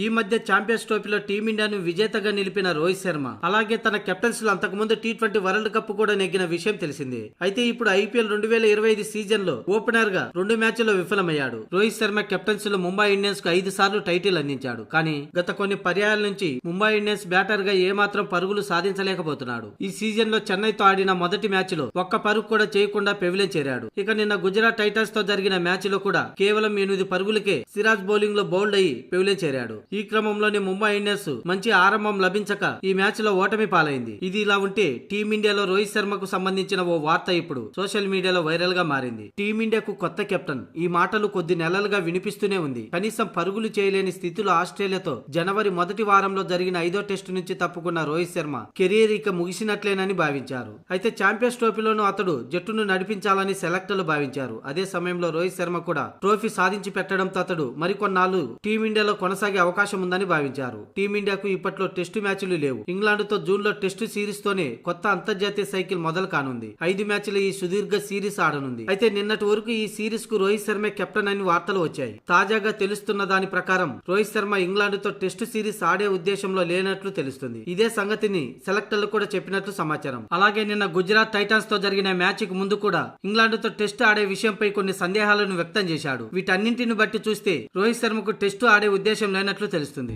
ఈ మధ్య ఛాంపియన్స్ ట్రోఫీలో టీమిండియాను విజేతగా నిలిపిన రోహిత్ శర్మ అలాగే తన కెప్టెన్స్ లో అంతకుముందు టీ20 వరల్డ్ కప్ కూడా నెగ్గిన విషయం తెలిసిందే. అయితే ఇప్పుడు ఐపీఎల్ 2025 సీజన్ లో ఓపెనర్ గా 2 మ్యాచ్ల్లో విఫలమయ్యాడు. రోహిత్ శర్మ కెప్టెన్స్ లో ముంబై ఇండియన్స్ కు 5 సార్లు టైటిల్ అందించాడు. కానీ గత కొన్ని పర్యాయాల నుంచి ముంబై ఇండియన్స్ బ్యాటర్ గా ఏమాత్రం పరుగులు సాధించలేకపోతున్నాడు. ఈ సీజన్ లో చెన్నైతో ఆడిన మొదటి మ్యాచ్ లో ఒక్క పరుగు కూడా చేయకుండా పెవిలియన్ చేరాడు. ఇక నిన్న గుజరాత్ టైటన్స్ తో జరిగిన మ్యాచ్ లో కూడా కేవలం 8 పరుగులకే సిరాజ్ బౌలింగ్ లో బౌల్డ్ అయ్యి పెవిలియన్ చేరాడు. ఈ క్రమంలోనే ముంబై ఇండియన్స్ మంచి ఆరంభం లభించక ఈ మ్యాచ్ లో ఓటమి పాలైంది. ఇది ఇలా ఉంటే టీమిండియాలో రోహిత్ శర్మకు సంబంధించిన ఓ వార్త ఇప్పుడు సోషల్ మీడియాలో వైరల్ గా మారింది. టీమిండియాకు కొత్త కెప్టెన్ ఈ మాటలు కొద్ది నెలలుగా వినిపిస్తూనే ఉంది. కనీసం పరుగులు చేయలేని స్థితిలో ఆస్ట్రేలియాతో జనవరి మొదటి వారంలో జరిగిన 5వ టెస్టు నుంచి తప్పుకున్న రోహిత్ శర్మ కెరీర్ ఇక ముగిసినట్లేనని భావించారు. అయితే ఛాంపియన్స్ ట్రోఫీలోనూ అతడు జట్టును నడిపించాలని సెలెక్టర్లు భావించారు. అదే సమయంలో రోహిత్ శర్మ కూడా ట్రోఫీ సాధించి పెట్టడంతో అతడు మరికొన్నాళ్లు టీమిండియాలో కొనసాగే అవకాశం ఉందని భావించారు. టీమిండియాకు ఇప్పట్లో టెస్టు మ్యాచ్లు లేవు. ఇంగ్లాండ్తో జూన్లో టెస్టు సిరీస్ తోనే కొత్త అంతర్జాతీయ సైకిల్ మొదలు కానుంది. 5 మ్యాచ్ల ఈ సుదీర్ఘ సిరీస్ ఆడనుంది. అయితే నిన్నటి వరకు ఈ సిరీస్ కు రోహిత్ శర్మే కెప్టెన్ అని వార్తలు వచ్చాయి. తాజాగా తెలుస్తున్న దాని ప్రకారం రోహిత్ శర్మ ఇంగ్లాండ్తో టెస్టు సిరీస్ ఆడే ఉద్దేశంలో లేనట్లు తెలుస్తుంది. ఇదే సంగతిని సెలెక్టర్లు కూడా చెప్పినట్లు సమాచారం. అలాగే నిన్న గుజరాత్ టైటన్స్ తో జరిగిన మ్యాచ్ కు ముందు కూడా ఇంగ్లాండ్తో టెస్టు ఆడే విషయంపై కొన్ని సందేహాలను వ్యక్తం చేశాడు. వీటన్నింటిని బట్టి చూస్తే రోహిత్ శర్మకు టెస్టు ఆడే ఉద్దేశం లేనట్లు తెలుస్తుంది.